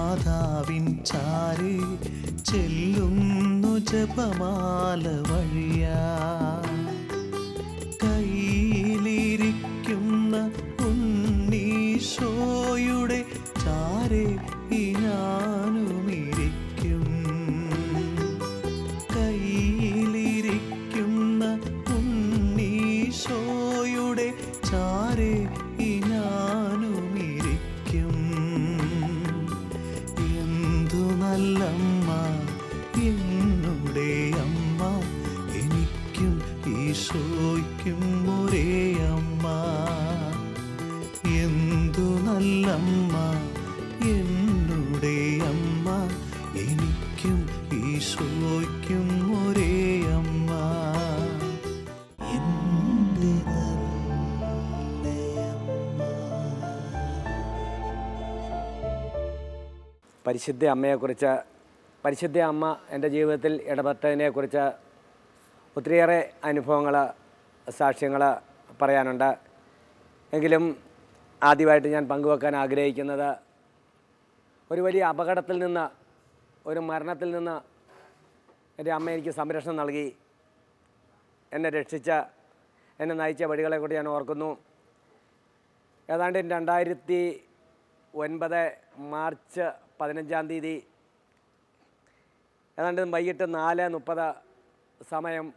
മാതാവിൻ ചാരി ചെല്ലുന്നു ജപമാല വഴിയാ. കയ്യിലിരിക്കുന്ന ഉണ്ണീശോയുടെ ചാരെ ഞാനുമിരിക്കും. കയ്യിലിരിക്കുന്ന ഉണ്ണീശോയുടെ ചാരെ ഞാനുമിരിക്കും. എന്തു നല്ലമ്മ എന്നുടെ അമ്മ, എനിക്കും ഈശോയ്ക്കും ഒരേ അമ്മ. എന്തു നല്ലമ്മ എന്നുടെ അമ്മ, എനിക്കും ഈശോയ്ക്കും ഒരേ അമ്മ. എൻ്റെ നല്ലയമ്മ. പരിശുദ്ധ അമ്മയെക്കുറിച്ച്, പരിശുദ്ധ അമ്മ എൻ്റെ ജീവിതത്തിൽ ഇടപെട്ടതിനെക്കുറിച്ച് ഒത്തിരിയേറെ അനുഭവങ്ങൾ, സാക്ഷ്യങ്ങൾ പറയാനുണ്ട്. എങ്കിലും ആദ്യമായിട്ട് ഞാൻ പങ്കുവെക്കാൻ ആഗ്രഹിക്കുന്നത് ഒരു വലിയ അപകടത്തിൽ നിന്ന്, ഒരു മരണത്തിൽ നിന്ന് എൻ്റെ അമ്മ എനിക്ക് സംരക്ഷണം നൽകി, എന്നെ രക്ഷിച്ച, എന്നെ നയിച്ച വഴികളെക്കുറിച്ച് ഞാൻ ഓർക്കുന്നു. ഏതാണ്ട് 2009 മാർച്ച് 15 ഏതാണ്ട് വൈകിട്ട് 4:30 സമയം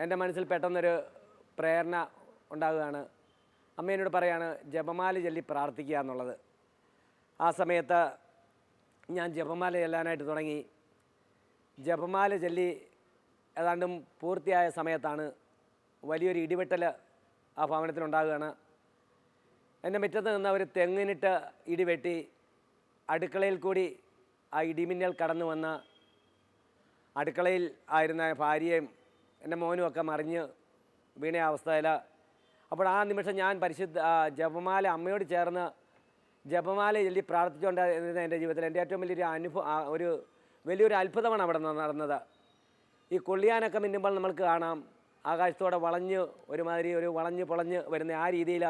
എൻ്റെ മനസ്സിൽ പെട്ടെന്നൊരു പ്രേരണ ഉണ്ടാകുകയാണ്. അമ്മ എന്നോട് പറയാണ് ജപമാല ചൊല്ലി പ്രാർത്ഥിക്കുക എന്നുള്ളത്. ആ സമയത്ത് ഞാൻ ജപമാല ചൊല്ലാനായിട്ട് തുടങ്ങി. ജപമാല ചൊല്ലി ഏതാണ്ടും പൂർത്തിയായ സമയത്താണ് വലിയൊരു ഇടിവെട്ടൽ ആ ഭവനത്തിലുണ്ടാകുകയാണ്. എൻ്റെ മുറ്റത്ത് നിന്ന് ഒരു തെങ്ങിനിട്ട് ഇടിവെട്ടി അടുക്കളയിൽ കൂടി ആ ഇടിമിന്നൽ കടന്നു വന്ന് അടുക്കളയിൽ ആയിരുന്ന ഭാര്യയും എൻ്റെ മോനും ഒക്കെ മറിഞ്ഞ് വീണ അവസ്ഥയിൽ. അപ്പോൾ ആ നിമിഷം ഞാൻ ജപമാല അമ്മയോട് ചേർന്ന് ജപമാല ചൊല്ലി പ്രാർത്ഥിച്ചുകൊണ്ടിരുന്ന എൻ്റെ ജീവിതത്തിൽ എൻ്റെ ഏറ്റവും വലിയൊരു അത്ഭുതമാണ് അവിടെ നടന്നത്. ഈ കൊള്ളിയാനൊക്കെ മിന്നുമ്പോൾ നമ്മൾക്ക് കാണാം ആകാശത്തോടെ ഒരുമാതിരി വളഞ്ഞ് പൊളഞ്ഞ് വരുന്ന ആ രീതിയിൽ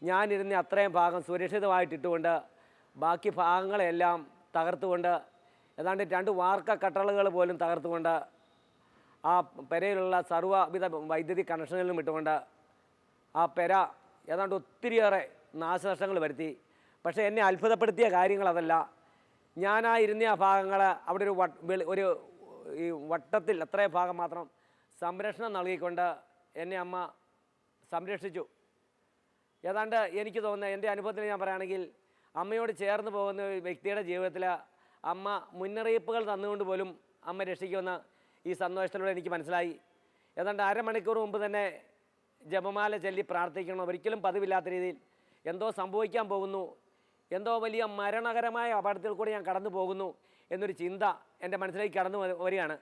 ഞാനിരുന്ന അത്രയും ഭാഗം സുരക്ഷിതമായിട്ടിട്ടുകൊണ്ട് ബാക്കി ഭാഗങ്ങളെല്ലാം തകർത്തുകൊണ്ട്, ഏതാണ്ട് 2 വാർക്ക കട്ടളകൾ പോലും തകർത്തുകൊണ്ട്, ആ പെരയിലുള്ള സർവ്വവിധ വൈദ്യുതി കണക്ഷനുകളിലും ഇട്ടുകൊണ്ട് ആ പെര ഏതാണ്ട് ഒത്തിരിയേറെ നാശനഷ്ടങ്ങൾ വരുത്തി. പക്ഷേ എന്നെ അത്ഭുതപ്പെടുത്തിയ കാര്യങ്ങൾ അതല്ല. ഞാനായിരുന്ന ആ ഭാഗങ്ങൾ അവിടെ ഒരു ഈ വട്ടത്തിൽ അത്രയും ഭാഗം മാത്രം സംരക്ഷണം നൽകിക്കൊണ്ട് എന്നെ അമ്മ സംരക്ഷിച്ചു. ഏതാണ്ട് എനിക്ക് തോന്നുന്നത്, എൻ്റെ അനുഭവത്തിൽ ഞാൻ പറയുകയാണെങ്കിൽ, അമ്മയോട് ചേർന്ന് പോകുന്ന വ്യക്തിയുടെ ജീവിതത്തിൽ അമ്മ മുന്നറിയിപ്പുകൾ തന്നുകൊണ്ട് പോലും അമ്മ രക്ഷിക്കുമെന്ന് ഈ സന്ദേശത്തിലൂടെ എനിക്ക് മനസ്സിലായി. ഏതാണ്ട് അരമണിക്കൂർ മുമ്പ് തന്നെ ജപമാല ചൊല്ലി പ്രാർത്ഥിക്കണം. ഒരിക്കലും പതിവില്ലാത്ത രീതിയിൽ എന്തോ സംഭവിക്കാൻ പോകുന്നു, എന്തോ വലിയ മരണകരമായ അപകടത്തിൽ കൂടി ഞാൻ കടന്നു പോകുന്നു എന്നൊരു ചിന്ത എൻ്റെ മനസ്സിലേക്ക് കടന്നു വരികയാണ്.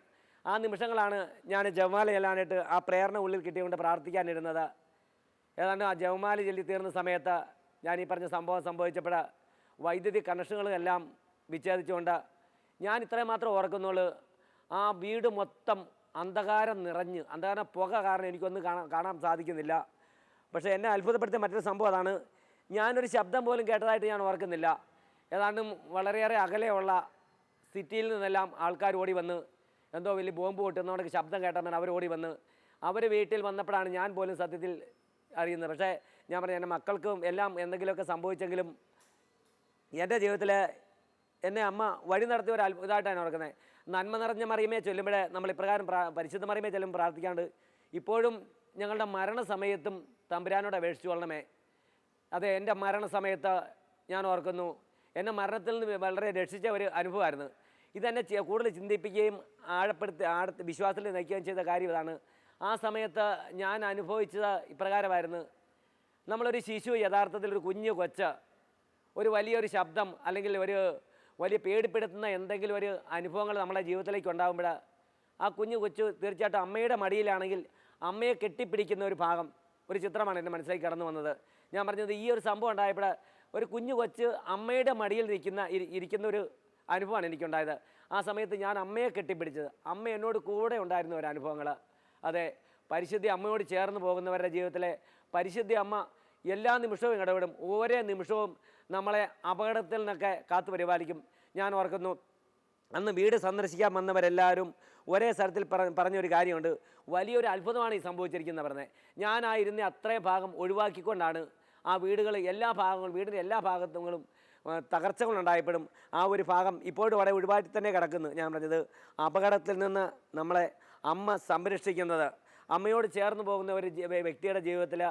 ആ നിമിഷങ്ങളാണ് ഞാൻ ജപമാല ചൊല്ലാനായിട്ട് ആ പ്രേരണ ഉള്ളിൽ കിട്ടിയുകൊണ്ട് പ്രാർത്ഥിക്കാനിരുന്നത്. ഏതാണ്ട് ആ ജപമാല ചൊല്ലി തീർന്ന സമയത്ത് ഞാൻ ഈ പറഞ്ഞ സംഭവം സംഭവിച്ചപ്പോൾ വൈദ്യുതി കണക്ഷനുകളെല്ലാം വിച്ഛേദിച്ചുകൊണ്ട് ഞാൻ ഇത്രയും മാത്രം ഓർക്കുന്നുള്ളൂ. ആ വീട് മൊത്തം അന്ധകാരം പുക കാരണം എനിക്കൊന്നും കാണാൻ സാധിക്കുന്നില്ല. പക്ഷേ എന്നെ അത്ഭുതപ്പെടുത്തിയ മറ്റൊരു സംഭവം അതാണ്, ഞാനൊരു ശബ്ദം പോലും കേട്ടതായിട്ട് ഞാൻ ഓർക്കുന്നില്ല. ഏതാണ്ട് വളരെയേറെ അകലെയുള്ള സിറ്റിയിൽ നിന്നെല്ലാം ആൾക്കാർ ഓടി വന്ന്, എന്തോ വലിയ ബോംബ് പൊട്ടുന്നവർക്ക് ശബ്ദം കേട്ടപ്പോൾ അവർ ഓടി വന്ന്, അവർ വീട്ടിൽ വന്നപ്പോഴാണ് ഞാൻ പോലും സത്യത്തിൽ അറിയുന്നത്. പക്ഷേ ഞാൻ പറഞ്ഞു, എൻ്റെ മക്കൾക്കും എല്ലാം എന്തെങ്കിലുമൊക്കെ സംഭവിച്ചെങ്കിലും എൻ്റെ ജീവിതത്തിൽ എന്നെ അമ്മ വഴി നടത്തിയ ഒരു അത്ഭുതമായിട്ടാണ് ഓർക്കുന്നത്. നന്മ നിറഞ്ഞ മറിയമേ ചൊല്ലുമ്പോൾ നമ്മൾ ഇപ്രകാരം പരിശുദ്ധ മറിയമേ ചൊല്ലുമ്പോൾ പ്രാർത്ഥിക്കാണ്ട്, ഇപ്പോഴും ഞങ്ങളുടെ മരണസമയത്തും തമ്പുരാനോട് അപേക്ഷിച്ചു കൊള്ളണമേ. അതെ, എൻ്റെ മരണസമയത്ത് ഞാൻ ഓർക്കുന്നു, എന്നെ മരണത്തിൽ നിന്ന് വളരെ രക്ഷിച്ച ഒരു അനുഭവമായിരുന്നു. ഇതെന്നെ കൂടുതൽ ചിന്തിപ്പിക്കുകയും ആഴപ്പെടുത്തി വിശ്വാസത്തിൽ നയിക്കുകയും ചെയ്ത കാര്യം ഇതാണ്. ആ സമയത്ത് ഞാൻ അനുഭവിച്ചത് ഇപ്രകാരമായിരുന്നു. നമ്മളൊരു ശിശു, യഥാർത്ഥത്തിൽ ഒരു കുഞ്ഞു കൊച്ച് ഒരു വലിയൊരു ശബ്ദം അല്ലെങ്കിൽ ഒരു വലിയ പേടിപ്പെടുത്തുന്ന എന്തെങ്കിലും ഒരു അനുഭവങ്ങൾ നമ്മുടെ ജീവിതത്തിലേക്ക് ഉണ്ടാകുമ്പോൾ ആ കുഞ്ഞു കൊച്ചു തീർച്ചയായിട്ടും അമ്മയുടെ മടിയിലാണെങ്കിൽ അമ്മയെ കെട്ടിപ്പിടിക്കുന്ന ഒരു ഭാഗം, ഒരു ചിത്രമാണ് എൻ്റെ മനസ്സിലേക്ക് കടന്നു വന്നത്. ഞാൻ പറഞ്ഞത്, ഈ ഒരു സംഭവം ഉണ്ടായപ്പോൾ ഒരു കുഞ്ഞു കൊച്ച് അമ്മയുടെ മടിയിൽ ഇരിക്കുന്ന ഒരു അനുഭവമാണ് എനിക്കുണ്ടായത്. ആ സമയത്ത് ഞാൻ അമ്മയെ കെട്ടിപ്പിടിച്ചത്, അമ്മ എന്നോട് കൂടെ ഉണ്ടായിരുന്ന ഒരു അനുഭവങ്ങൾ. അതെ, പരിശുദ്ധി അമ്മയോട് ചേർന്ന് പോകുന്നവരുടെ ജീവിതത്തിലെ പരിശുദ്ധി അമ്മ എല്ലാ നിമിഷവും ഇടപെടും. ഓരോ നിമിഷവും നമ്മളെ അപകടത്തിൽ നിന്നൊക്കെ കാത്തു പരിപാലിക്കും. ഞാൻ ഓർക്കുന്നു, അന്ന് വീട് സന്ദർശിക്കാൻ വന്നവരെല്ലാവരും ഒരേ സ്ഥലത്തിൽ പറഞ്ഞൊരു കാര്യമുണ്ട്. വലിയൊരു അത്ഭുതമാണ് ഈ സംഭവിച്ചിരിക്കുന്നത് പറഞ്ഞത്. ഞാനായിരുന്ന അത്രയും ഭാഗം ഒഴിവാക്കിക്കൊണ്ടാണ് ആ വീടുകൾ എല്ലാ ഭാഗങ്ങളും വീടിൻ്റെ എല്ലാ ഭാഗത്തും തകർച്ചകളുണ്ടായപ്പോഴും ആ ഒരു ഭാഗം ഇപ്പോഴും അവിടെ ഒഴിവാക്കി തന്നെ കിടക്കുന്നു. ഞാൻ പറഞ്ഞത് അപകടത്തിൽ നിന്ന് നമ്മളെ അമ്മ സംരക്ഷിക്കുന്നത്, അമ്മയോട് ചേർന്ന് പോകുന്ന ഒരു വ്യക്തിയുടെ ജീവിതത്തിൽ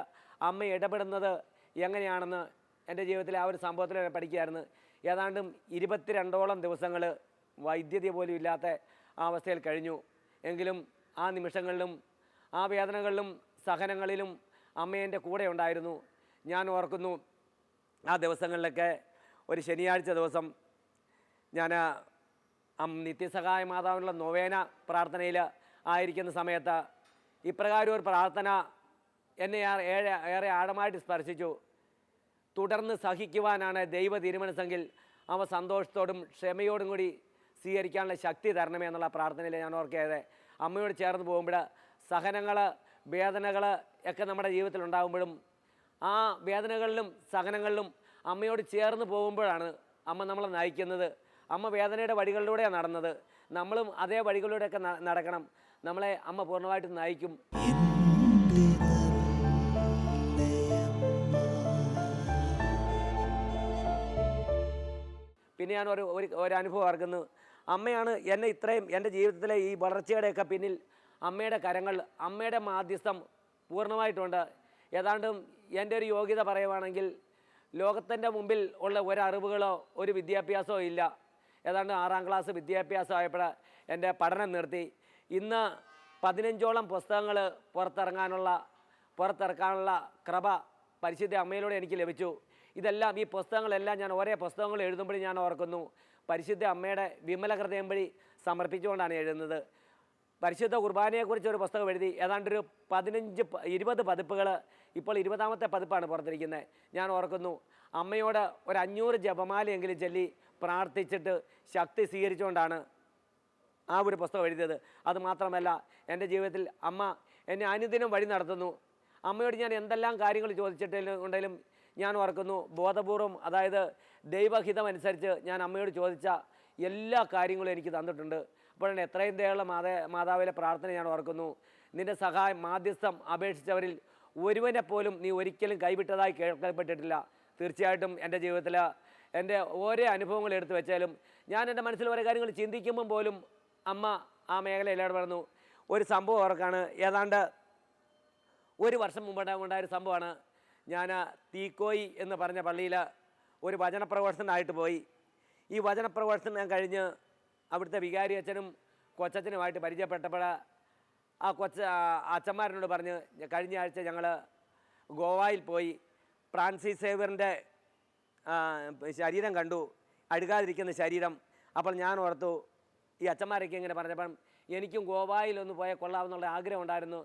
അമ്മ ഇടപെടുന്നത് എങ്ങനെയാണെന്ന് എൻ്റെ ജീവിതത്തിൽ ആ ഒരു സംഭവത്തിൽ പഠിക്കുകയായിരുന്നു. ഏതാണ്ടും 22ഓളം ദിവസങ്ങൾ വൈദ്യുതി പോലും ഇല്ലാത്ത ആ അവസ്ഥയിൽ കഴിഞ്ഞു. എങ്കിലും ആ നിമിഷങ്ങളിലും ആ വേദനകളിലും സഹനങ്ങളിലും അമ്മ എൻ്റെ കൂടെ ഉണ്ടായിരുന്നു. ഞാൻ ഓർക്കുന്നു, ആ ദിവസങ്ങളിലൊക്കെ ഒരു ശനിയാഴ്ച ദിവസം ഞാൻ നിത്യസഹായ മാതാവിനുള്ള നൊവേന പ്രാർത്ഥനയിൽ ആയിരിക്കുന്ന സമയത്ത് ഇപ്രകാരം ഒരു പ്രാർത്ഥന എന്നെ ഏറെ ആഴമായിട്ട് സ്പർശിച്ചു. തുടർന്ന് സഹിക്കുവാനാണ് ദൈവ തീരുമാനമെങ്കിൽ അവ സന്തോഷത്തോടും ക്ഷമയോടും കൂടി സ്വീകരിക്കാനുള്ള ശക്തി തരണമേ എന്നുള്ള പ്രാർത്ഥനയിൽ ഞാൻ ഓർക്കിയത്. അമ്മയോട് ചേർന്ന് പോകുമ്പോൾ സഹനങ്ങൾ വേദനകൾ ഒക്കെ നമ്മുടെ ജീവിതത്തിൽ ഉണ്ടാകുമ്പോഴും ആ വേദനകളിലും സഹനങ്ങളിലും അമ്മയോട് ചേർന്ന് പോകുമ്പോഴാണ് അമ്മ നമ്മളെ നയിക്കുന്നത്. അമ്മ വേദനയുടെ വഴികളിലൂടെയാണ് നടന്നത്. നമ്മളും അതേ വഴികളിലൂടെയൊക്കെ നടക്കണം. നമ്മളെ അമ്മ പൂർണ്ണമായിട്ട് നയിക്കും. എൻ്റെ പിന്നെ ഞാൻ ഒരു അനുഭവം ഓർക്കുന്നു. അമ്മയാണ് എന്നെ ഇത്രയും എൻ്റെ ജീവിതത്തിലെ ഈ വളർച്ചയുടെയൊക്കെ പിന്നിൽ അമ്മയുടെ കരങ്ങൾ, അമ്മയുടെ മാധ്യസ്ഥം പൂർണ്ണമായിട്ടുണ്ട്. ഏതാണ്ടും എൻ്റെ ഒരു യോഗ്യത പറയുവാണെങ്കിൽ ലോകത്തിൻ്റെ മുമ്പിൽ ഉള്ള ഒരറിവുകളോ ഒരു വിദ്യാഭ്യാസമോ ഇല്ല. ഏതാണ്ട് 6ാം ക്ലാസ് വിദ്യാഭ്യാസം ആയപ്പോൾ എൻ്റെ പഠനം നിർത്തി. ഇന്ന് 15ഓളം പുസ്തകങ്ങൾ പുറത്തിറക്കാനുള്ള കൃപ പരിശുദ്ധ അമ്മയിലൂടെ എനിക്ക് ലഭിച്ചു. ഇതെല്ലാം ഈ പുസ്തകങ്ങളെല്ലാം ഞാൻ ഓരോ പുസ്തകങ്ങൾ എഴുതുമ്പോഴും ഞാൻ ഓർക്കുന്നു, പരിശുദ്ധ അമ്മയുടെ വിമല ഹൃദയം വഴി സമർപ്പിച്ചുകൊണ്ടാണ് എഴുതുന്നത്. പരിശുദ്ധ കുർബാനയെക്കുറിച്ച് ഒരു പുസ്തകം എഴുതി. ഏതാണ്ടൊരു 15-20 പതിപ്പുകൾ, ഇപ്പോൾ 20ാമത്തെ പതിപ്പാണ് പുറത്തിരിക്കുന്നത്. ഞാൻ ഓർക്കുന്നു, അമ്മയോട് ഒരു 500 ജപമാലയെങ്കിലും ചൊല്ലി പ്രാർത്ഥിച്ചിട്ട് ശക്തി സ്വീകരിച്ചുകൊണ്ടാണ് ആ ഒരു പുസ്തകം എഴുതിയത്. അതുമാത്രമല്ല, എൻ്റെ ജീവിതത്തിൽ അമ്മ എന്നെ അനുദിനം വഴി നടത്തുന്നു. അമ്മയോട് ഞാൻ എന്തെല്ലാം കാര്യങ്ങൾ ചോദിച്ചിട്ടുണ്ടെങ്കിലും ഞാൻ ഓർക്കുന്നു, ബോധപൂർവം, അതായത് ദൈവഹിതമനുസരിച്ച് ഞാൻ അമ്മയോട് ചോദിച്ച എല്ലാ കാര്യങ്ങളും എനിക്ക് തന്നിട്ടുണ്ട്. അപ്പോൾ എത്രയും ദയുള്ള മാതാവിലെ പ്രാർത്ഥന ഞാൻ ഓർക്കുന്നു. നിൻ്റെ സഹായം മാധ്യസ്ഥം അപേക്ഷിച്ചവരിൽ ഒരുവനെ പോലും നീ ഒരിക്കലും കൈവിട്ടതായി കേൾക്കപ്പെട്ടിട്ടില്ല. തീർച്ചയായിട്ടും എൻ്റെ ജീവിതത്തിൽ എൻ്റെ ഓരോ അനുഭവങ്ങൾ എടുത്തു വെച്ചാലും ഞാൻ എൻ്റെ മനസ്സിൽ ഓരോ കാര്യങ്ങൾ ചിന്തിക്കുമ്പം പോലും അമ്മ ആ മേഖലയിൽ ഇടപെടുന്നു. ഒരു സംഭവം ഓർക്കാണ്. ഏതാണ്ട് ഒരു വർഷം മുമ്പുണ്ടായൊരു സംഭവമാണ്. ഞാൻ തീക്കോയി എന്ന് പറഞ്ഞ പള്ളിയിൽ ഒരു വചനപ്രഘോഷണമായിട്ട് പോയി. ഈ വചനപ്രഘോഷണം കഴിഞ്ഞ് അവിടുത്തെ വികാരി അച്ഛനും കൊച്ചച്ഛനുമായിട്ട് പരിചയപ്പെട്ടപ്പോൾ ആ അച്ഛന്മാരനോട് പറഞ്ഞ്, കഴിഞ്ഞ ആഴ്ച ഞങ്ങൾ ഗോവയിൽ പോയി ഫ്രാൻസിസ് സേവ്യറിൻ്റെ ശരീരം കണ്ടു, അഴുകാതിരിക്കുന്ന ശരീരം. അപ്പോൾ ഞാൻ ഓർത്തു, ഈ അച്ഛന്മാരൊക്കെ ഇങ്ങനെ പറഞ്ഞപ്പം എനിക്കും ഗോവയിലൊന്ന് പോയാൽ കൊള്ളാമെന്നുള്ള ആഗ്രഹം ഉണ്ടായിരുന്നു.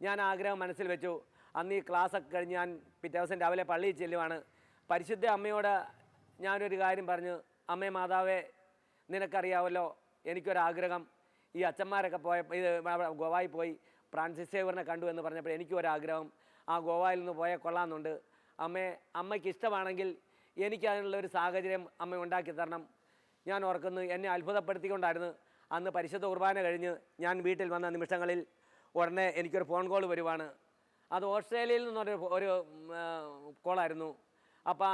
ഞാൻ ആഗ്രഹം മനസ്സിൽ വെച്ചു. അന്ന് ഈ ക്ലാസ്സൊക്കെ കഴിഞ്ഞ് ഞാൻ പിറ്റേ ദിവസം രാവിലെ പള്ളിയിൽ ചെല്ലുവാണ്. പരിശുദ്ധ അമ്മയോട് ഞാനൊരു കാര്യം പറഞ്ഞു, അമ്മേ മാതാവേ, നിനക്കറിയാമല്ലോ എനിക്കൊരാഗ്രഹം. ഈ അച്ഛന്മാരൊക്കെ ഗോവയിൽ പോയി ഫ്രാൻസിസ് സേവ്യറിനെ കണ്ടു എന്ന് പറഞ്ഞപ്പോൾ എനിക്കൊരാഗ്രഹം, ആ ഗോവയിൽ നിന്ന് പോയാൽ കൊള്ളാമെന്നുണ്ട്. അമ്മയ്ക്ക് ഇഷ്ടമാണെങ്കിൽ എനിക്ക് അതിനുള്ളൊരു സാഹചര്യം അമ്മ ഉണ്ടാക്കി തരണം. ഞാൻ ഓർക്കുന്നു, എന്നെ അത്ഭുതപ്പെടുത്തിക്കൊണ്ടായിരുന്നു അന്ന് പരിശുദ്ധ കുർബാന കഴിഞ്ഞ് ഞാൻ വീട്ടിൽ വന്ന നിമിഷങ്ങളിൽ ഉടനെ എനിക്കൊരു ഫോൺ കോൾ വരുവാണ്. അത് ഓസ്ട്രേലിയയിൽ നിന്നൊരു കോളായിരുന്നു. അപ്പോൾ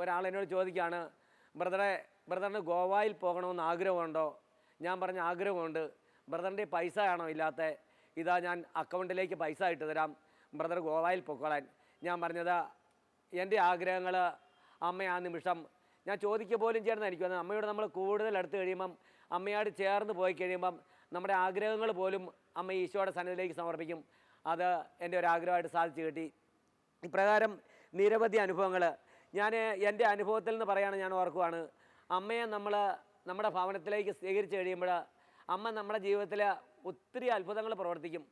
ഒരാൾ എന്നോട് ചോദിക്കുകയാണ്, ബ്രദറിന് ഗോവയിൽ പോകണമെന്ന് ആഗ്രഹമുണ്ടോ? ഞാൻ പറഞ്ഞ ആഗ്രഹമുണ്ട്. ബ്രദറിൻ്റെ പൈസ ആണോ ഇല്ലാത്ത? ഇതാ ഞാൻ അക്കൗണ്ടിലേക്ക് പൈസ ഇട്ട് തരാം, ബ്രദർ ഗോവയിൽ പൊക്കോളാൻ. ഞാൻ പറഞ്ഞത് എൻ്റെ ആഗ്രഹങ്ങൾ അമ്മ ആ നിമിഷം ഞാൻ ചോദിക്കുക പോലും ചേർന്നായിരിക്കും. അമ്മയോട് നമ്മൾ കൂടുതൽ അടുത്ത് കഴിയുമ്പം, അമ്മയോട് ചേർന്ന് പോയി കഴിയുമ്പം നമ്മുടെ ആഗ്രഹങ്ങൾ പോലും അമ്മ ഈശോയുടെ സന്നിധിയിലേക്ക് സമർപ്പിക്കും. അത് എൻ്റെ ഒരു ആഗ്രഹമായിട്ട് സാധിച്ചു കിട്ടി. ഇപ്രകാരം നിരവധി അനുഭവങ്ങൾ ഞാൻ എൻ്റെ അനുഭവത്തിൽ നിന്ന് പറയുകയാണ്. ഞാൻ ഓർക്കുവാണ്, അമ്മയെ നമ്മുടെ ഭവനത്തിലേക്ക് സ്വീകരിച്ച് കഴിയുമ്പോൾ അമ്മ നമ്മുടെ ജീവിതത്തിൽ ഒത്തിരി അത്ഭുതങ്ങൾ പ്രവർത്തിക്കും.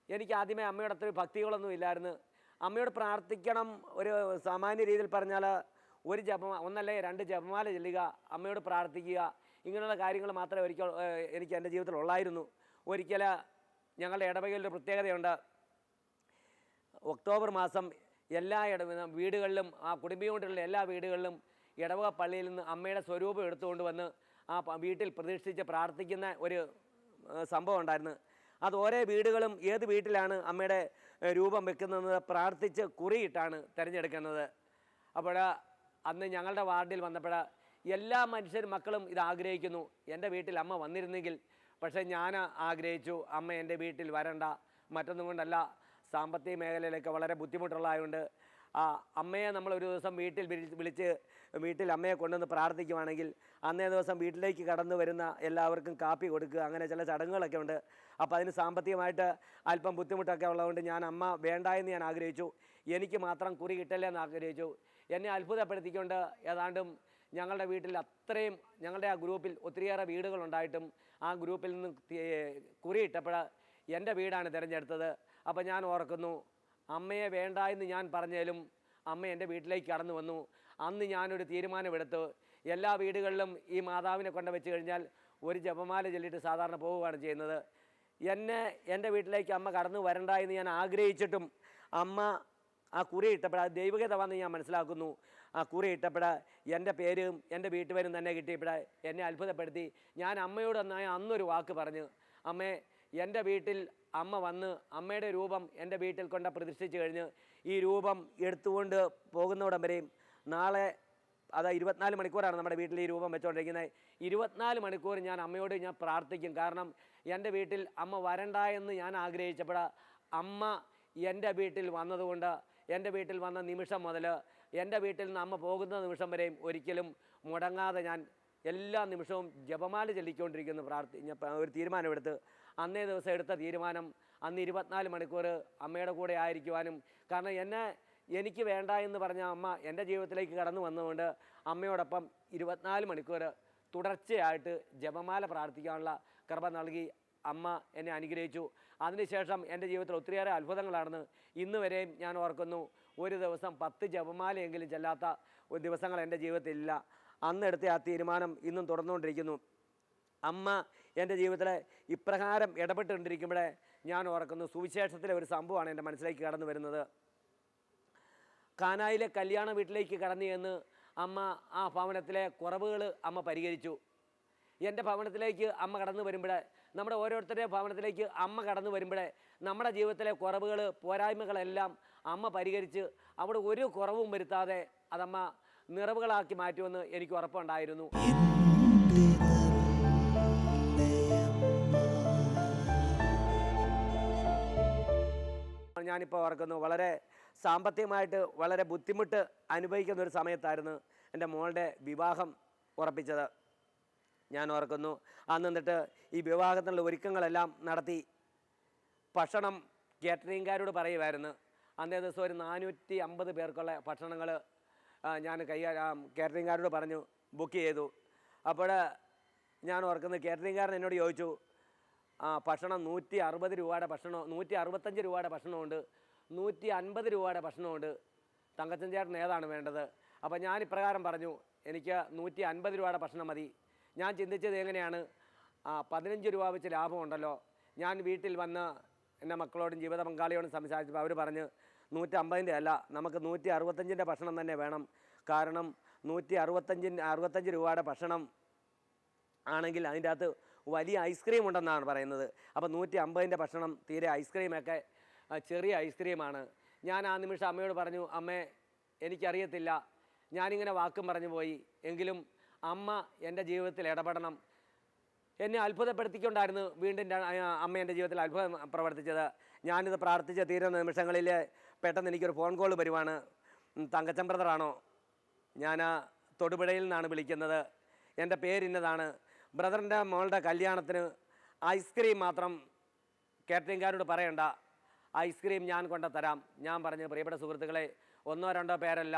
എനിക്ക് ആദ്യമേ അമ്മയുടെ അത്ര ഭക്തികളൊന്നും ഇല്ലായിരുന്നു. അമ്മയോട് പ്രാർത്ഥിക്കണം, ഒരു സാമാന്യ രീതിയിൽ പറഞ്ഞാൽ ഒരു ഒന്നല്ലേ 2 ജപമാല ചൊല്ലുക, അമ്മയോട് പ്രാർത്ഥിക്കുക, ഇങ്ങനെയുള്ള കാര്യങ്ങൾ മാത്രമേ എനിക്ക് എൻ്റെ ജീവിതത്തിൽ ഉള്ളായിരുന്നു. ഒരിക്കൽ ഞങ്ങളുടെ ഇടവകയിലൊരു പ്രത്യേകതയുണ്ട്. ഒക്ടോബർ മാസം എല്ലാ വീടുകളിലും ആ കുടുംബിയോട്ടുള്ള എല്ലാ വീടുകളിലും ഇടവക പള്ളിയിൽ നിന്ന് അമ്മയുടെ സ്വരൂപം എടുത്തുകൊണ്ട് വന്ന് ആ വീട്ടിൽ പ്രതിഷ്ഠിച്ച് പ്രാർത്ഥിക്കുന്ന ഒരു സംഭവം ഉണ്ടായിരുന്നു. അത് ഓരോ വീടുകളും ഏത് വീട്ടിലാണ് അമ്മയുടെ രൂപം വെക്കുന്നത് പ്രാർത്ഥിച്ച് കുറിയിട്ടാണ് തിരഞ്ഞെടുക്കുന്നത്. അപ്പോൾ അന്ന് ഞങ്ങളുടെ വാർഡിൽ വന്നപ്പോൾ എല്ലാ മനുഷ്യരും മക്കളും ഇത് ആഗ്രഹിക്കുന്നു, എൻ്റെ വീട്ടിൽ അമ്മ വന്നിരുന്നെങ്കിൽ. പക്ഷേ ഞാൻ ആഗ്രഹിച്ചു അമ്മ എൻ്റെ വീട്ടിൽ വരണ്ട, മറ്റൊന്നും കൊണ്ടല്ല, സാമ്പത്തിക മേഖലയിലൊക്കെ വളരെ ബുദ്ധിമുട്ടുള്ളതായതുകൊണ്ട് ആ അമ്മയെ നമ്മൾ ഒരു ദിവസം വീട്ടിൽ വിളിച്ച് വീട്ടിൽ അമ്മയെ കൊണ്ടുവന്ന് പ്രാർത്ഥിക്കുവാണെങ്കിൽ അന്നേ ദിവസം വീട്ടിലേക്ക് കടന്നു വരുന്ന എല്ലാവർക്കും കാപ്പി കൊടുക്കുക, അങ്ങനെ ചില ചടങ്ങുകളൊക്കെ ഉണ്ട്. അപ്പോൾ അതിന് സാമ്പത്തികമായിട്ട് അല്പം ബുദ്ധിമുട്ടൊക്കെ ഉള്ളതുകൊണ്ട് ഞാൻ അമ്മ വേണ്ട എന്ന് ഞാൻ ആഗ്രഹിച്ചു. എനിക്ക് മാത്രം കുറി കിട്ടല്ലേ എന്ന് ആഗ്രഹിച്ചു. എന്നെ അത്ഭുതപ്പെടുത്തിക്കൊണ്ട് ഏതാണ്ടും ഞങ്ങളുടെ വീട്ടിൽ അത്രയും ഞങ്ങളുടെ ആ ഗ്രൂപ്പിൽ ഒത്തിരിയേറെ വീടുകളുണ്ടായിട്ടും ആ ഗ്രൂപ്പിൽ നിന്ന് കുറിയിട്ടപ്പോൾ എൻ്റെ വീടാണ് തിരഞ്ഞെടുത്തത്. അപ്പോൾ ഞാൻ ഓർക്കുന്നു, അമ്മയെ വേണ്ട എന്ന് ഞാൻ പറഞ്ഞാലും അമ്മ എൻ്റെ വീട്ടിലേക്ക് കടന്നു വന്നു. അന്ന് ഞാനൊരു തീരുമാനമെടുത്തു, എല്ലാ വീടുകളിലും ഈ മാതാവിനെ കൊണ്ട് വെച്ച് കഴിഞ്ഞാൽ ഒരു ജപമാല ചൊല്ലിയിട്ട് സാധാരണ പോവുകയാണ് ചെയ്യുന്നത്. എൻ്റെ വീട്ടിലേക്ക് അമ്മ കടന്നു വരണ്ട എന്ന് ഞാൻ ആഗ്രഹിച്ചിട്ടും അമ്മ ആ കുറി ഇട്ടപ്പോൾ അത് ദൈവഗത വന്ന് ഞാൻ മനസ്സിലാക്കുന്നു. ആ കുറി ഇട്ടപ്പോൾ എൻ്റെ പേരും എൻ്റെ വീട്ടുപേരും തന്നെ കിട്ടിയപ്പോൾ എന്നെ അത്ഭുതപ്പെടുത്തി. ഞാൻ അമ്മയോട് അന്നൊരു വാക്ക് പറഞ്ഞു, അമ്മേ, എൻ്റെ വീട്ടിൽ അമ്മ വന്ന് അമ്മയുടെ രൂപം എൻ്റെ വീട്ടിൽ കൊണ്ട് പ്രതിഷ്ഠിച്ച് കഴിഞ്ഞ് ഈ രൂപം എടുത്തുകൊണ്ട് പോകുന്നവിടം വരെയും നാളെ അത് 24 മണിക്കൂറാണ് നമ്മുടെ വീട്ടിൽ ഈ രൂപം വെച്ചുകൊണ്ടിരിക്കുന്നത്. 24 മണിക്കൂർ ഞാൻ അമ്മയോട് ഞാൻ പ്രാർത്ഥിക്കും. കാരണം എൻ്റെ വീട്ടിൽ അമ്മ വരണ്ട എന്ന് ഞാൻ ആഗ്രഹിച്ചപ്പോൾ അമ്മ എൻ്റെ വീട്ടിൽ വന്നതുകൊണ്ട് എൻ്റെ വീട്ടിൽ വന്ന നിമിഷം മുതൽ എൻ്റെ വീട്ടിൽ നിന്ന് അമ്മ പോകുന്ന നിമിഷം വരെയും ഒരിക്കലും മുടങ്ങാതെ ഞാൻ എല്ലാ നിമിഷവും ജപമാല ചൊല്ലിക്കൊണ്ടിരിക്കുന്നു. ഒരു തീരുമാനമെടുത്ത് അന്നേ ദിവസം എടുത്ത തീരുമാനം അന്ന് 24 മണിക്കൂർ അമ്മയുടെ കൂടെ ആയിരിക്കുവാനും, കാരണം എനിക്ക് വേണ്ട എന്ന് പറഞ്ഞ അമ്മ എൻ്റെ ജീവിതത്തിലേക്ക് കടന്നു വന്നതുകൊണ്ട് അമ്മയോടൊപ്പം 24 മണിക്കൂർ തുടർച്ചയായിട്ട് ജപമാല പ്രാർത്ഥിക്കാനുള്ള കൃപ നൽകി അമ്മ എന്നെ അനുഗ്രഹിച്ചു. അതിനുശേഷം എൻ്റെ ജീവിതത്തിൽ ഒത്തിരിയേറെ അത്ഭുതങ്ങളാണെന്ന് ഇന്ന് വരെയും ഞാൻ ഓർക്കുന്നു. ഒരു ദിവസം 10 ജപമാലയെങ്കിലും ചെല്ലാത്ത ദിവസങ്ങൾ എൻ്റെ ജീവിതത്തിലില്ല. അന്നെടുത്ത ആ തീരുമാനം ഇന്നും തുടർന്നുകൊണ്ടിരിക്കുന്നു. അമ്മ എൻ്റെ ജീവിതത്തിൽ ഇപ്രകാരം ഇടപെട്ടുകൊണ്ടിരിക്കുമ്പോഴേ ഞാൻ ഓർക്കുന്നു, സുവിശേഷത്തിലെ ഒരു സംഭവമാണ് എൻ്റെ മനസ്സിലേക്ക് കടന്നു വരുന്നത്. കാനായിലെ കല്യാണ വീട്ടിലേക്ക് കടന്നു ചെന്ന് അമ്മ ആ ഭവനത്തിലെ കുറവുകൾ അമ്മ പരിഹരിച്ചു. എൻ്റെ ഭവനത്തിലേക്ക് അമ്മ കടന്നു വരുമ്പോഴേ, നമ്മുടെ ഓരോരുത്തരുടെയും ഭവനത്തിലേക്ക് അമ്മ കടന്നു വരുമ്പോഴേ നമ്മുടെ ജീവിതത്തിലെ കുറവുകൾ പോരായ്മകളെല്ലാം അമ്മ പരിഹരിച്ച് അവിടെ ഒരു കുറവും വരുത്താതെ അതമ്മ നിറവുകളാക്കി മാറ്റുമെന്ന് എനിക്ക് ഉറപ്പുണ്ടായിരുന്നു. ഞാനിപ്പോൾ ഓർക്കുന്നു, വളരെ സാമ്പത്തികമായിട്ട് വളരെ ബുദ്ധിമുട്ട് അനുഭവിക്കുന്ന ഒരു സമയത്തായിരുന്നു എൻ്റെ മോളുടെ വിവാഹം ഉറപ്പിച്ചത്. ഞാൻ ഓർക്കുന്നു, അന്ന് എന്നിട്ട് ഈ വിവാഹത്തിനുള്ള ഒരുക്കങ്ങളെല്ലാം നടത്തി ഭക്ഷണം കാറ്ററിംഗുകാരോട് പറയുമായിരുന്നു. അന്നേ ദിവസം ഒരു 450 പേർക്കുള്ള ഭക്ഷണങ്ങൾ ഞാൻ കാറ്ററിംഗുകാരോട് പറഞ്ഞു ബുക്ക് ചെയ്തു. അപ്പോൾ ഞാൻ ഓർക്കുന്നത്, കാറ്ററിംഗുകാരൻ എന്നോട് ചോദിച്ചു, ഭക്ഷണം 160 രൂപയുടെ ഭക്ഷണം, 165 രൂപയുടെ ഭക്ഷണമുണ്ട്, 150 രൂപയുടെ ഭക്ഷണമുണ്ട്, തങ്കച്ചൻ ചേട്ടൻ ഏതാണ് വേണ്ടത്? അപ്പോൾ ഞാൻ ഇപ്രകാരം പറഞ്ഞു, എനിക്ക് 150 രൂപയുടെ ഭക്ഷണം മതി. ഞാൻ ചിന്തിച്ചത് എങ്ങനെയാണ്, 15 രൂപ വെച്ച് ലാഭമുണ്ടല്ലോ. ഞാൻ വീട്ടിൽ വന്ന് എൻ്റെ മക്കളോടും ജീവിത പങ്കാളിയോടും സംസാരിച്ചപ്പോൾ അവർ പറഞ്ഞ് 150ൻ്റെ അല്ല, നമുക്ക് 165ൻ്റെ ഭക്ഷണം തന്നെ വേണം. കാരണം 165 രൂപയുടെ ഭക്ഷണം ആണെങ്കിൽ അതിൻ്റെ അകത്ത് വലിയ ഐസ്ക്രീം ഉണ്ടെന്നാണ് പറയുന്നത്. അപ്പോൾ 150ൻ്റെ ഭക്ഷണം തീരെ ഐസ്ക്രീമൊക്കെ ചെറിയ ഐസ്ക്രീമാണ്. ഞാൻ ആ നിമിഷം അമ്മയോട് പറഞ്ഞു, അമ്മേ, എനിക്കറിയത്തില്ല, ഞാനിങ്ങനെ വാക്കും പറഞ്ഞു പോയി, എങ്കിലും അമ്മ എൻ്റെ ജീവിതത്തിൽ ഇടപെടണം. എന്നെ അത്ഭുതപ്പെടുത്തിക്കൊണ്ടായിരുന്നു വീണ്ടും അമ്മ എൻ്റെ ജീവിതത്തിൽ അത്ഭുതം പ്രവർത്തിച്ചത്. ഞാനിത് പ്രാർത്ഥിച്ച തീരുന്ന നിമിഷങ്ങളിൽ പെട്ടെന്ന് എനിക്കൊരു ഫോൺ കോൾ വരുവാണ്. തങ്കച്ചൻ ബ്രദറാണോ? ഞാൻ തൊടുപുഴയിൽ നിന്നാണ് വിളിക്കുന്നത്, എൻ്റെ പേരിന്നതാണ്. ബ്രദറിൻ്റെ മോളുടെ കല്യാണത്തിന് ഐസ്ക്രീം മാത്രം കാറ്ററിംഗുകാരോട് പറയണ്ട, ഐസ്ക്രീം ഞാൻ കൊണ്ട് തരാം. ഞാൻ പറഞ്ഞു, പ്രിയപ്പെട്ട സുഹൃത്തുക്കളെ, 1-2 പേരല്ല,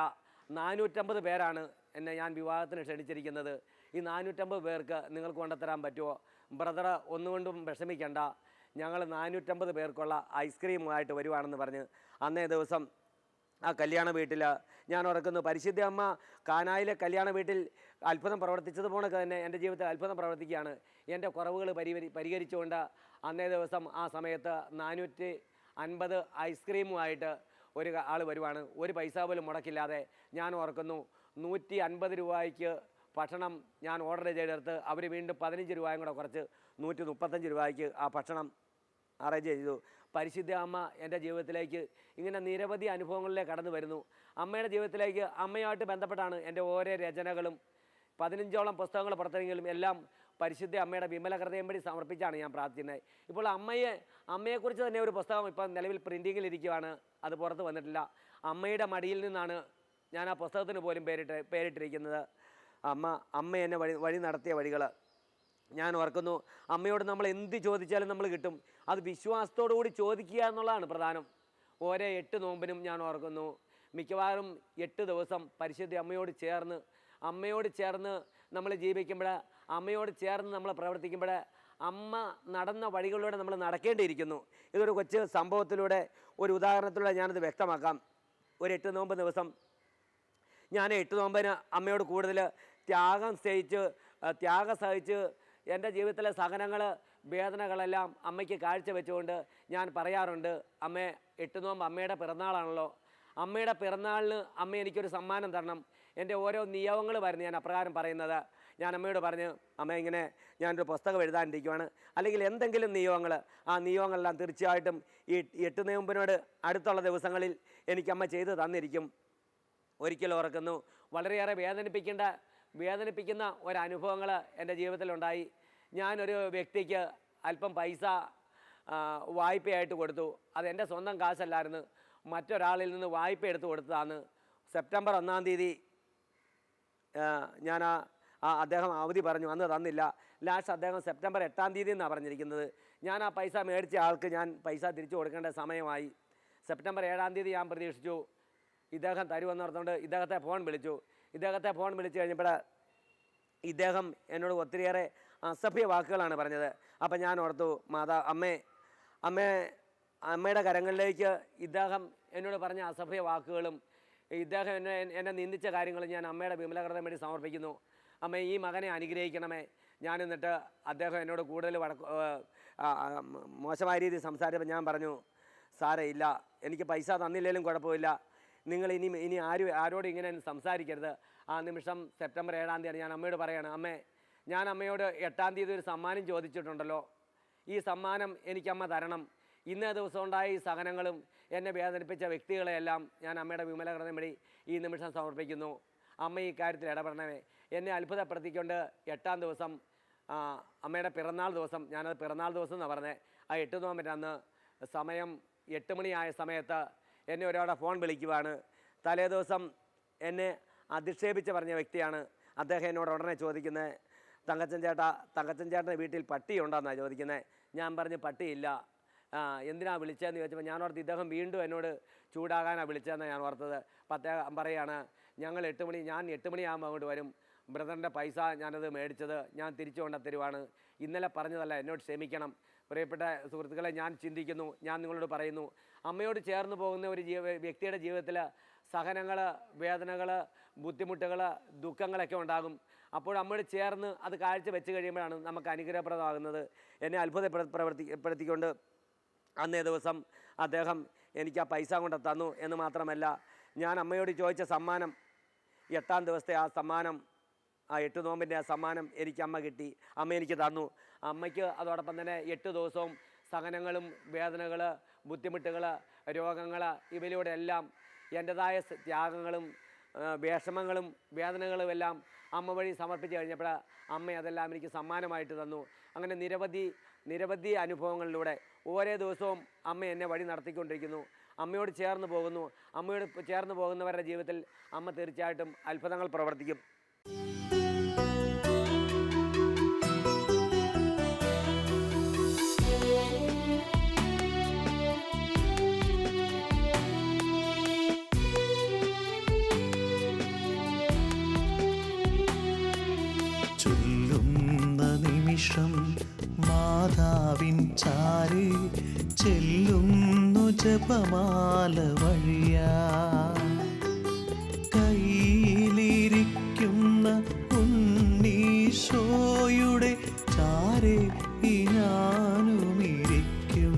450 പേരാണ് എന്നെ ഞാൻ വിവാഹത്തിന് ക്ഷണിച്ചിരിക്കുന്നത്. ഈ 450 പേർക്ക് നിങ്ങൾക്ക് കൊണ്ടുത്തരാൻ പറ്റുമോ? ബ്രദർ ഒന്നുകൊണ്ടും വിഷമിക്കേണ്ട, ഞങ്ങൾ 450 പേർക്കുള്ള ഐസ്ക്രീമുമായിട്ട് വരുവാണെന്ന് പറഞ്ഞ് അന്നേ ദിവസം ആ കല്യാണ വീട്ടിൽ ഞാൻ ഓർക്കുന്നു, പരിശുദ്ധ അമ്മ കാനായിലെ കല്യാണ വീട്ടിൽ അത്ഭുതം പ്രവർത്തിച്ചതുപോലെ തന്നെ എൻ്റെ ജീവിതത്തിൽ അത്ഭുതം പ്രവർത്തിക്കുകയാണ്. എൻ്റെ കുറവുകൾ പരിഹരിച്ചുകൊണ്ട് അന്നേ ദിവസം ആ സമയത്ത് 450 ഐസ്ക്രീമുമായിട്ട് ഒരു ആൾ വരുവാണ്, ഒരു പൈസ പോലും മുടക്കില്ലാതെ. ഞാൻ ഓർക്കുന്നു 150 രൂപയ്ക്ക് ഭക്ഷണം ഞാൻ ഓർഡർ ചെയ്തെടുത്ത് അവർ വീണ്ടും 15 രൂപയും കൂടെ കുറച്ച് 135 രൂപയ്ക്ക് ആ ഭക്ഷണം അറേഞ്ച് ചെയ്തു. പരിശുദ്ധ അമ്മ എൻ്റെ ജീവിതത്തിലേക്ക് ഇങ്ങനെ നിരവധി അനുഭവങ്ങളിലേക്ക് കടന്നു വരുന്നു. അമ്മയുടെ ജീവിതത്തിലേക്ക് അമ്മയുമായിട്ട് ബന്ധപ്പെട്ടാണ് എൻ്റെ ഓരോ രചനകളും 15ഓളം പുസ്തകങ്ങൾ പുറത്തെങ്കിലും എല്ലാം പരിശുദ്ധ അമ്മയുടെ വിമല ഹൃദയം വഴി സമർപ്പിച്ചാണ് ഞാൻ പ്രാർത്ഥിക്കുന്നത്. ഇപ്പോൾ അമ്മയെക്കുറിച്ച് തന്നെ ഒരു പുസ്തകം ഇപ്പം നിലവിൽ പ്രിൻറ്റിങ്ങിലിരിക്കുകയാണ്, അത് പുറത്ത് വന്നിട്ടില്ല. അമ്മയുടെ മടിയിൽ നിന്നാണ് ഞാൻ ആ പുസ്തകത്തിന് പോലും പേരിട്ടിരിക്കുന്നത്. അമ്മ എന്നെ വഴി നടത്തിയ വഴികൾ. ഞാൻ ഓർക്കുന്നു, അമ്മയോട് നമ്മൾ എന്ത് ചോദിച്ചാലും നമ്മൾ കിട്ടും. അത് വിശ്വാസത്തോടു കൂടി ചോദിക്കുക എന്നുള്ളതാണ് പ്രധാനം. ഓരോ 8 നോമ്പിനും ഞാൻ ഓർക്കുന്നു, മിക്കവാറും 8 ദിവസം പരിശുദ്ധ അമ്മയോട് ചേർന്ന് നമ്മൾ ജീവിക്കുമ്പോൾ, അമ്മയോട് ചേർന്ന് നമ്മൾ പ്രവർത്തിക്കുമ്പോൾ അമ്മ നടന്ന വഴികളിലൂടെ നമ്മൾ നടക്കേണ്ടിയിരിക്കുന്നു. ഇതൊരു കൊച്ചു സംഭവത്തിലൂടെ, ഒരു ഉദാഹരണത്തിലൂടെ ഞാനത് വ്യക്തമാക്കാം. ഒരു 8 നോമ്പ് ദിവസം ഞാൻ 8 നോമ്പിന് അമ്മയോട് കൂടുതൽ ത്യാഗം സഹിച്ച് എൻ്റെ ജീവിതത്തിലെ സഹനങ്ങൾ, വേദനകളെല്ലാം അമ്മയ്ക്ക് കാഴ്ചവെച്ചുകൊണ്ട് ഞാൻ പറയാറുണ്ട്, അമ്മേ 8 നോമ്പ് അമ്മയുടെ പിറന്നാളാണല്ലോ, അമ്മയുടെ പിറന്നാളിന് അമ്മ എനിക്കൊരു സമ്മാനം തരണം. എൻ്റെ ഓരോ നിയമങ്ങൾ വരുന്നു ഞാൻ അപ്രകാരം പറയുന്നത്. ഞാൻ അമ്മയോട് പറഞ്ഞു, അമ്മ ഇങ്ങനെ ഞാനൊരു പുസ്തകം എഴുതാനിരിക്കുവാണ്, അല്ലെങ്കിൽ എന്തെങ്കിലും നിയമങ്ങൾ, ആ നിയമങ്ങളെല്ലാം തീർച്ചയായിട്ടും ഈ 8 നോമ്പിനോട് അടുത്തുള്ള ദിവസങ്ങളിൽ എനിക്കമ്മ ചെയ്തു തന്നിരിക്കും. ഒരിക്കൽ ഓർക്കുന്നു, വളരെയേറെ വേദനിപ്പിക്കുന്ന ഒരനുഭവങ്ങൾ എൻ്റെ ജീവിതത്തിലുണ്ടായി. ഞാനൊരു വ്യക്തിക്ക് അല്പം പൈസ വായ്പയായിട്ട് കൊടുത്തു. അതെൻ്റെ സ്വന്തം കാശല്ലായിരുന്നു, മറ്റൊരാളിൽ നിന്ന് വായ്പ എടുത്ത് കൊടുത്തതാണ്. സെപ്റ്റംബർ 1-ാം തീയതി ഞാൻ അദ്ദേഹം അവധി പറഞ്ഞു, അന്ന് തന്നില്ല. ലാസ്റ്റ് അദ്ദേഹം സെപ്റ്റംബർ 8-ാം തീയതി എന്നാണ് പറഞ്ഞിരിക്കുന്നത്. ഞാൻ ആ പൈസ മേടിച്ച ആൾക്ക് ഞാൻ പൈസ തിരിച്ചു കൊടുക്കേണ്ട സമയമായി. സെപ്റ്റംബർ 7-ാം തീയതി ഞാൻ പ്രതീക്ഷിച്ചു ഇദ്ദേഹം തരുമെന്ന് ഓർത്തുകൊണ്ട് ഇദ്ദേഹത്തെ ഫോൺ വിളിച്ചു കഴിഞ്ഞപ്പോൾ ഇദ്ദേഹം എന്നോട് ഒത്തിരിയേറെ അസഭ്യ വാക്കുകളാണ് പറഞ്ഞത്. അപ്പം ഞാൻ ഓർത്തു, അമ്മയുടെ കരങ്ങളിലേക്ക് ഇദ്ദേഹം എന്നോട് പറഞ്ഞ അസഭ്യ വാക്കുകളും ഇദ്ദേഹം എന്നെ നിന്ദിച്ച കാര്യങ്ങളും ഞാൻ അമ്മയുടെ വിമല ഹൃദയം വേണ്ടി സമർപ്പിക്കുന്നു. അമ്മ, ഈ മകനെ അനുഗ്രഹിക്കണമേ. ഞാനെന്നിട്ട് അദ്ദേഹം എന്നോട് കൂടുതൽ മോശമായ രീതിയിൽ സംസാരിച്ചപ്പോൾ ഞാൻ പറഞ്ഞു, സാരേ ഇല്ല, എനിക്ക് പൈസ തന്നില്ലെങ്കിലും കുഴപ്പമില്ല, നിങ്ങൾ ഇനി ആരോടും ഇങ്ങനെ സംസാരിക്കരുത്. ആ നിമിഷം സെപ്റ്റംബർ 7-ാം തീയതി ഞാൻ അമ്മയോട് പറയാണ്, അമ്മേ, ഞാൻ അമ്മയോട് 8-ാം തീയതി ഒരു സമ്മാനം ചോദിച്ചിട്ടുണ്ടല്ലോ, ഈ സമ്മാനം എനിക്കമ്മ തരണം. ഇന്നേ ദിവസം ഉണ്ടായ ഈ സഹനങ്ങളും എന്നെ വേദനിപ്പിച്ച വ്യക്തികളെയെല്ലാം ഞാൻ അമ്മയുടെ വിമല ഹൃദയം വഴി ഈ നിമിഷം സമർപ്പിക്കുന്നു. അമ്മ ഈ കാര്യത്തിൽ ഇടപെടണമേ. എന്നെ അത്ഭുതപ്പെടുത്തിക്കൊണ്ട് 8-ാം ദിവസം അമ്മയുടെ പിറന്നാൾ ദിവസം, ഞാനത് പിറന്നാൾ ദിവസം എന്നാണ് പറഞ്ഞത്, ആ 8 നോമ്പിൻ്റെ അന്ന് സമയം 8 മണിയായ സമയത്ത് എന്നെ ഒരാളുടെ ഫോൺ വിളിക്കുവാണ്. തലേ ദിവസം എന്നെ അധിക്ഷേപിച്ച് പറഞ്ഞ വ്യക്തിയാണ്. അദ്ദേഹം എന്നോട് ഉടനെ ചോദിക്കുന്നത്, തങ്കച്ചൻ ചേട്ടൻ്റെ വീട്ടിൽ പട്ടിയുണ്ടെന്നാണ് ചോദിക്കുന്നത്. ഞാൻ പറഞ്ഞു, പട്ടിയില്ല. എന്തിനാ വിളിച്ചതെന്ന് ചോദിച്ചപ്പോൾ ഞാൻ ഓർത്ത് ഇദ്ദേഹം വീണ്ടും എന്നോട് ചൂടാകാനാണ് വിളിച്ചതെന്നാണ് ഞാൻ ഓർത്തത്. അപ്പം അദ്ദേഹം പറയുകയാണ്, ഞാൻ 8 മണിയാകുമ്പോൾ അങ്ങോട്ട് വരും, ബ്രദറിൻ്റെ പൈസ ഞാനത് മേടിച്ചത് ഞാൻ തിരിച്ചു കൊണ്ട് തരുവാണ്, ഇന്നലെ പറഞ്ഞതല്ല, എന്നോട് ക്ഷമിക്കണം. പ്രിയപ്പെട്ട സുഹൃത്തുക്കളെ, ഞാൻ ചിന്തിക്കുന്നു, ഞാൻ നിങ്ങളോട് പറയുന്നു, അമ്മയോട് ചേർന്ന് പോകുന്ന ഒരു വ്യക്തിയുടെ ജീവിതത്തിൽ സഹനങ്ങൾ, വേദനകൾ, ബുദ്ധിമുട്ടുകൾ, ദുഃഖങ്ങളൊക്കെ ഉണ്ടാകും. അപ്പോൾ അമ്മയോട് ചേർന്ന് അത് കാഴ്ച വെച്ച് കഴിയുമ്പോഴാണ് നമുക്ക് അനുഗ്രഹപ്രദമാകുന്നത്. എന്നെ അത്ഭുതപ്പെടുത്തിക്കൊണ്ട് അന്നേ ദിവസം അദ്ദേഹം എനിക്ക് ആ പൈസ കൊണ്ട് തന്നു. എന്ന് മാത്രമല്ല, ഞാൻ അമ്മയോട് ചോദിച്ച സമ്മാനം, 8-ാം ദിവസത്തെ ആ സമ്മാനം, ആ 8 നോമ്പിൻ്റെ ആ സമ്മാനം എനിക്ക് അമ്മ കിട്ടി, അമ്മ എനിക്ക് തന്നു. അമ്മയ്ക്ക് അതോടൊപ്പം തന്നെ 8 ദിവസവും സഹനങ്ങളും വേദനകൾ, ബുദ്ധിമുട്ടുകൾ, രോഗങ്ങൾ, ഇവയിലൂടെ എല്ലാം എൻ്റെതായ ത്യാഗങ്ങളും വിഷമങ്ങളും വേദനകളും എല്ലാം അമ്മ വഴി സമർപ്പിച്ച് കഴിഞ്ഞപ്പോൾ അമ്മ അതെല്ലാം എനിക്ക് സമ്മാനമായിട്ട് തന്നു. അങ്ങനെ നിരവധി അനുഭവങ്ങളിലൂടെ ഓരോ ദിവസവും അമ്മ എന്നെ വഴി നടത്തിക്കൊണ്ടിരിക്കുന്നു. അമ്മയോട് ചേർന്ന് പോകുന്നവരുടെ ജീവിതത്തിൽ അമ്മ തീർച്ചയായിട്ടും അത്ഭുതങ്ങൾ പ്രവർത്തിക്കും. മാതാവിൻ ചാരി ചെല്ലുന്നു ജപമാല വഴിയാ, കയ്യിലിരിക്കുന്ന ഉണ്ണീശോയുടെ ചാരെ ഞാനുമിരിക്കും,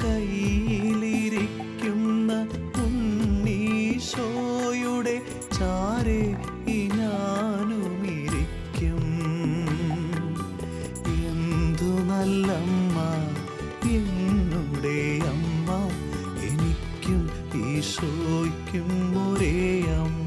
കയ്യിലിരിക്കുന്ന ഈശോയ്ക്കും ഒരേ അമ്മ.